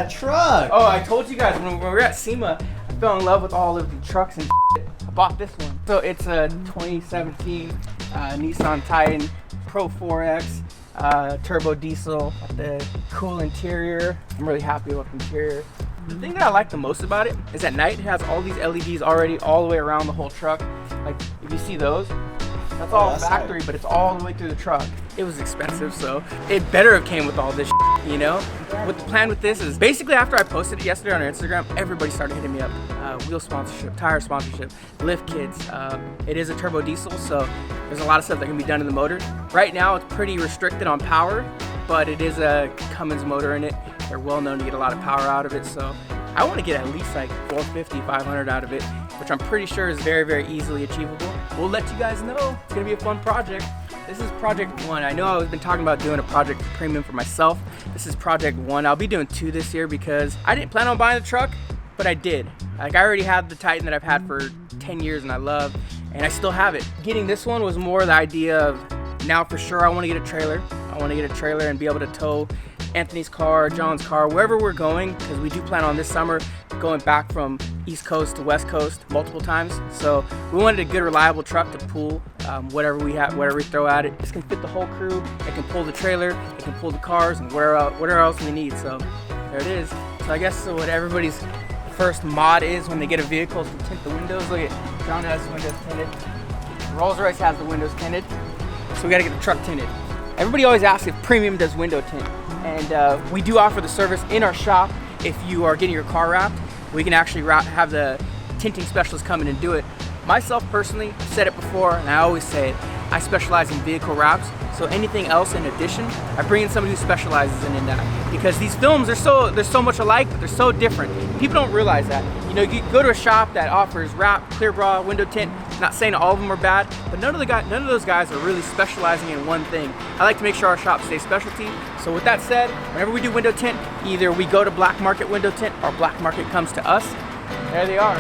that truck? Oh, I told you guys when we were at SEMA, I fell in love with all of the trucks and shit. I bought this one. So it's a 2017 Nissan Titan Pro 4X turbo diesel with the cool interior. I'm really happy with the interior. The thing that I like the most about it is at night it has all these LEDs already all the way around the whole truck. Like if you see those, that's all factory, nice. But it's all the way through the truck. It was expensive, so it better have came with all this shit, you know? What the plan with this is, basically after I posted it yesterday on our Instagram, everybody started hitting me up. Wheel sponsorship, tire sponsorship, lift kits. It is a turbo diesel, so there's a lot of stuff that can be done in the motor. Right now, it's pretty restricted on power, but it is a Cummins motor in it. They're well known to get a lot of power out of it, so I want to get at least like 450, 500 out of it, which I'm pretty sure is very, very easily achievable. We'll let you guys know. It's gonna be a fun project. This is project 1. I know I've been talking about doing a project premium for myself. This is project 1. I'll be doing 2 this year because I didn't plan on buying the truck, but I did. Like I already had the Titan that I've had for 10 years and I love, and I still have it. Getting this one was more the idea of now for sure I want to get a trailer. I want to get a trailer and be able to tow Anthony's car, John's car, wherever we're going, because we do plan on this summer going back from East Coast to West Coast multiple times. So we wanted a good, reliable truck to pull whatever we have, whatever we throw at it. This can fit the whole crew. It can pull the trailer. It can pull the cars and whatever else we need. So there it is. So I guess what everybody's first mod is when they get a vehicle is to tint the windows. Look at John has the windows tinted. Rolls-Royce has the windows tinted. So we got to get the truck tinted. Everybody always asks if Premium does window tint. And we do offer the service in our shop. If you are getting your car wrapped, we can actually have the tinting specialist come in and do it. Myself personally, I've said it before and I always say it, I specialize in vehicle wraps. So anything else in addition, I bring in somebody who specializes in that. Because these films are they're so much alike, but they're so different. People don't realize that. You know, you go to a shop that offers wrap, clear bra, window tint. Not saying all of them are bad, but none of those guys are really specializing in one thing. I like to make sure our shop stays specialty. So with that said, whenever we do window tint, either we go to black market window tint or black market comes to us. There they are.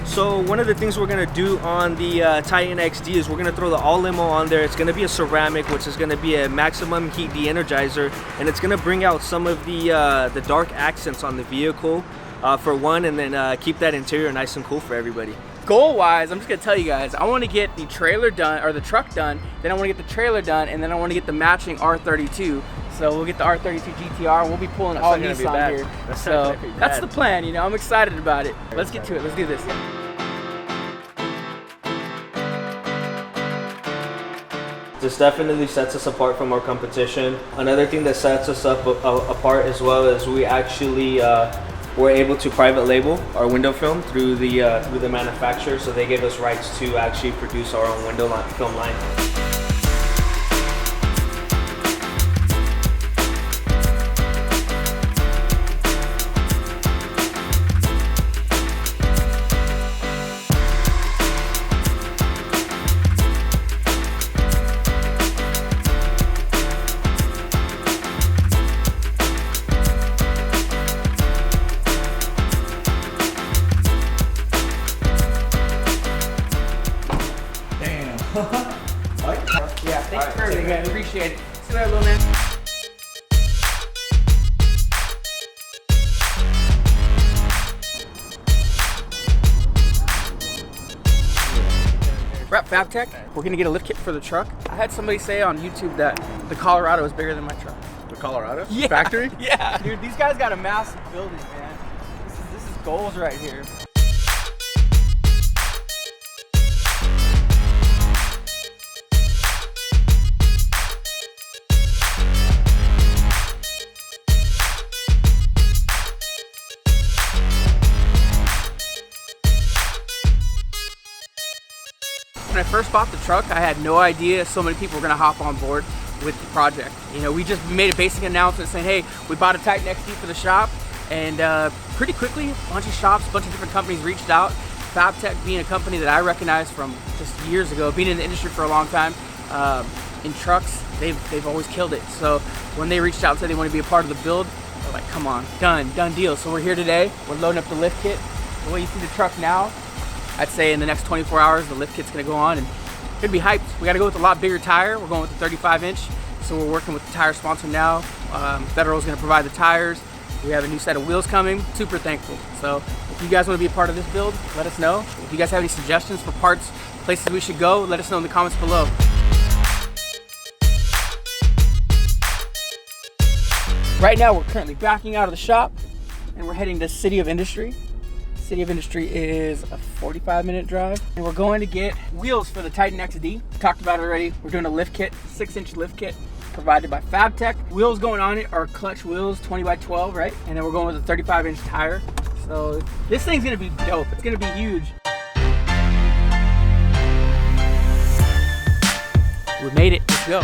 So one of the things we're gonna do on the Titan XD is we're gonna throw the all limo on there. It's gonna be a ceramic, which is gonna be a maximum heat de-energizer, and it's gonna bring out some of the dark accents on the vehicle for one, and then keep that interior nice and cool for everybody. Goal-wise, I'm just gonna tell you guys, I want to get the trailer done, or the truck done, then I want to get the trailer done, and then I want to get the matching R32. So we'll get the R32 GTR. We'll be pulling all Nissan here. So that's the plan, you know. I'm excited about it. Let's get to it. Let's do this. This definitely sets us apart from our competition. Another thing that sets us apart as well is we actually were able to private label our window film through the manufacturer, so they gave us rights to actually produce our own window film line. Yeah, thanks for everything, man. Appreciate it. See you later, little man. We're at Fabtech. We're gonna get a lift kit for the truck. I had somebody say on YouTube that the Colorado is bigger than my truck. The Colorado? Yeah. Factory? Yeah. Dude, these guys got a massive building, man. This is goals right here. When I first bought the truck, I had no idea so many people were gonna hop on board with the project. You know, we just made a basic announcement saying, hey, we bought a Titan XD for the shop, and pretty quickly, a bunch of shops, a bunch of different companies reached out. Fabtech being a company that I recognized from just years ago, being in the industry for a long time, in trucks, they've always killed it. So when they reached out and said they want to be a part of the build, They're like, come on, done deal. So we're here today. We're loading up the lift kit. The way you see the truck now, I'd say in the next 24 hours, the lift kit's gonna go on and it'd be hyped. We gotta go with a lot bigger tire. We're going with the 35-inch. So we're working with the tire sponsor now. Federal's gonna provide the tires. We have a new set of wheels coming. Super thankful. So if you guys wanna be a part of this build, let us know. If you guys have any suggestions for parts, places we should go, let us know in the comments below. Right now, we're currently backing out of the shop and we're heading to City of Industry. City of Industry is a 45-minute drive. And we're going to get wheels for the Titan XD. Talked about it already. We're doing a lift kit, 6-inch lift kit provided by Fabtech. Wheels going on it are Klutch wheels, 20x12, right? And then we're going with a 35-inch tire. So this thing's gonna be dope. It's gonna be huge. We made it, let's go.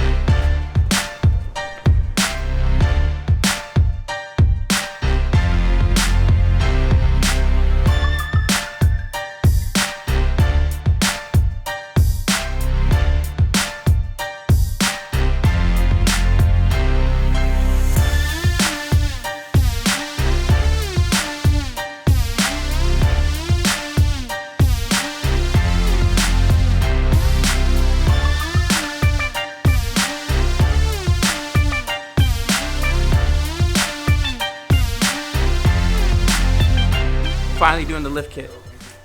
Finally doing the lift kit.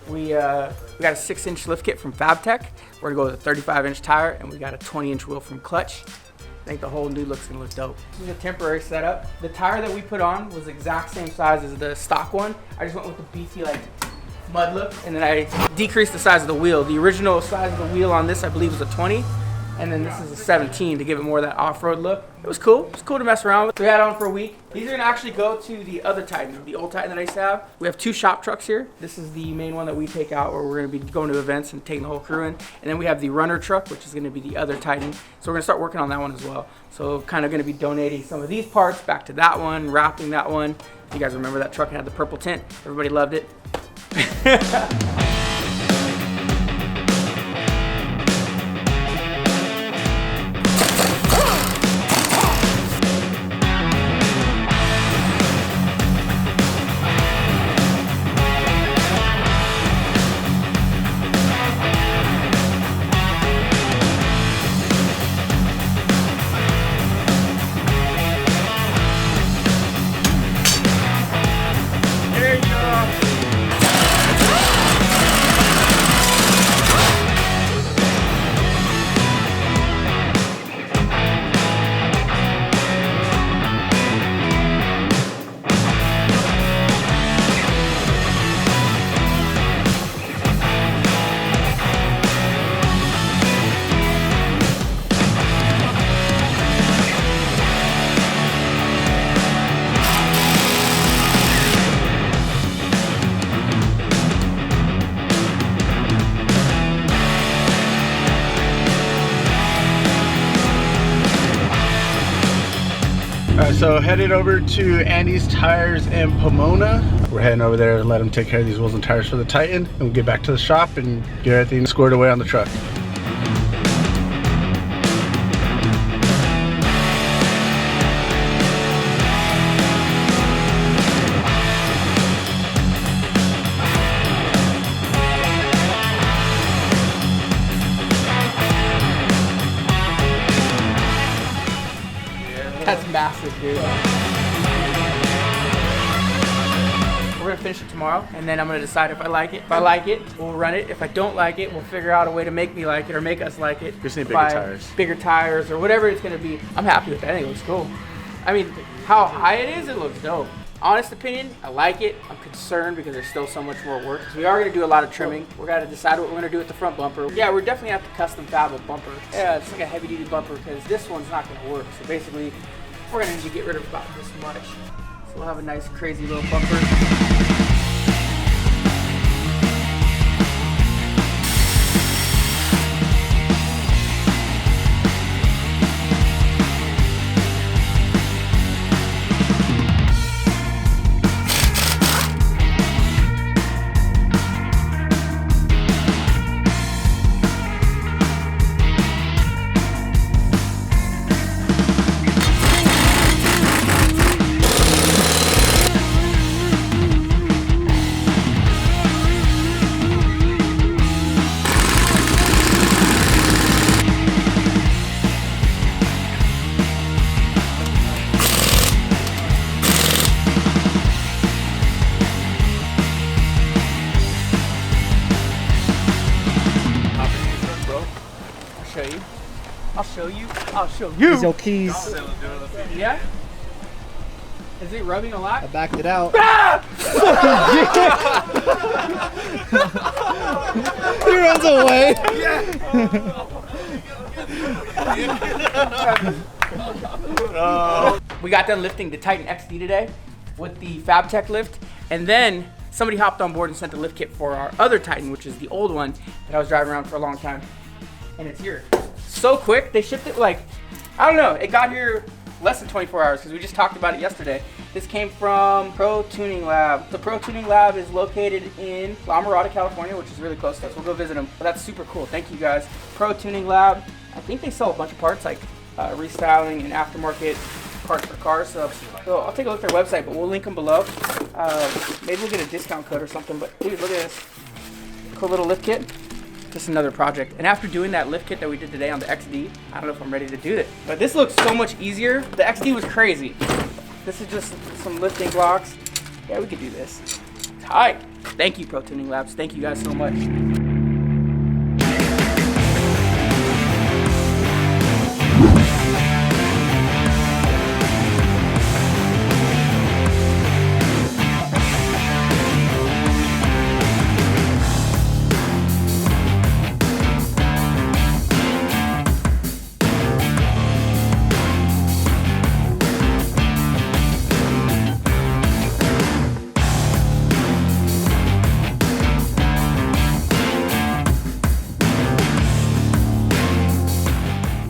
We got a 6-inch lift kit from Fabtech. We're gonna go with a 35-inch tire, and we got a 20-inch wheel from Klutch. I think the whole new look's gonna look dope. This is a temporary setup. The tire that we put on was the exact same size as the stock one. I just went with the beefy like mud look, and then I decreased the size of the wheel. The original size of the wheel on this, I believe, was a 20. And then this is a 17 to give it more of that off-road look. It was cool. It was cool to mess around with. We had it on for a week. These are gonna actually go to the other Titan, the old Titan that I used to have. We have 2 shop trucks here. This is the main one that we take out where we're gonna be going to events and taking the whole crew in. And then we have the runner truck, which is gonna be the other Titan. So we're gonna start working on that one as well. So kind of gonna be donating some of these parts back to that one, wrapping that one. If you guys remember that truck had the purple tint. Everybody loved it. So headed over to Andy's Tires in Pomona. We're heading over there and let him take care of these wheels and tires for the Titan, and we'll get back to the shop and get everything squared away on the truck. That's massive, dude. We're gonna finish it tomorrow, and then I'm gonna decide if I like it. If I like it, we'll run it. If I don't like it, we'll figure out a way to make me like it or make us like it. Just need bigger tires. Bigger tires or whatever it's gonna be. I'm happy with that. I think it looks cool. I mean, how high it is, it looks dope. Honest opinion, I like it. I'm concerned because there's still so much more work. So we are gonna do a lot of trimming. We're gonna decide what we're gonna do with the front bumper. Yeah, we're definitely gonna have to custom fab a bumper. Yeah, it's like a heavy duty bumper because this one's not gonna work. So basically, we're gonna need to get rid of about this much. So we'll have a nice crazy little bumper. show you. I'll show you. I'll show you. Here's your keys. Yeah? Is it rubbing a lot? I backed it out. He runs away. We got done lifting the Titan XD today with the Fabtech lift, and then somebody hopped on board and sent the lift kit for our other Titan, which is the old one that I was driving around for a long time, and it's here. So quick, they shipped it like, I don't know, it got here less than 24 hours because we just talked about it yesterday. This came from Pro Tuning Lab. The Pro Tuning Lab is located in La Mirada, California, which is really close to us. We'll go visit them, but that's super cool. Thank you guys. Pro Tuning Lab, I think they sell a bunch of parts like restyling and aftermarket parts for cars. So I'll take a look at their website, but we'll link them below. Maybe we'll get a discount code or something, but dude, look at this. Cool little lift kit. Just another project. And after doing that lift kit that we did today on the XD, I don't know if I'm ready to do it. But this looks so much easier. The XD was crazy. This is just some lifting blocks. Yeah, we could do this. Tight. Thank you, Pro Tuning Labs. Thank you guys so much.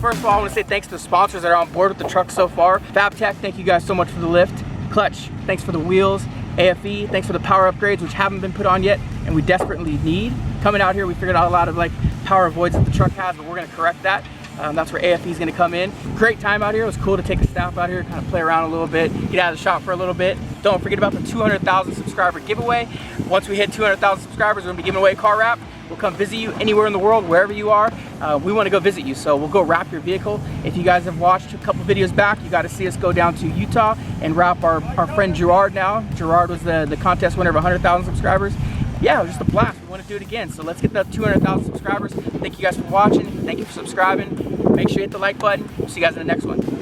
First of all, I want to say thanks to the sponsors that are on board with the truck so far. Fabtech, thank you guys so much for the lift. Klutch, thanks for the wheels. AFE, thanks for the power upgrades, which haven't been put on yet and we desperately need. Coming out here, we figured out a lot of like power voids that the truck has, but we're going to correct that. That's where AFE is going to come in. Great time out here. It was cool to take the staff out here, kind of play around a little bit, get out of the shop for a little bit. Don't forget about the 200,000 subscriber giveaway. Once we hit 200,000 subscribers, we're going to be giving away a car wrap. We'll come visit you anywhere in the world, wherever you are. We want to go visit you, so we'll go wrap your vehicle. If you guys have watched a couple videos back, you got to see us go down to Utah and wrap our friend Gerard now. Gerard was the contest winner of 100,000 subscribers. Yeah, it was just a blast. We want to do it again, so let's get that 200,000 subscribers. Thank you guys for watching. Thank you for subscribing. Make sure you hit the like button. We'll see you guys in the next one.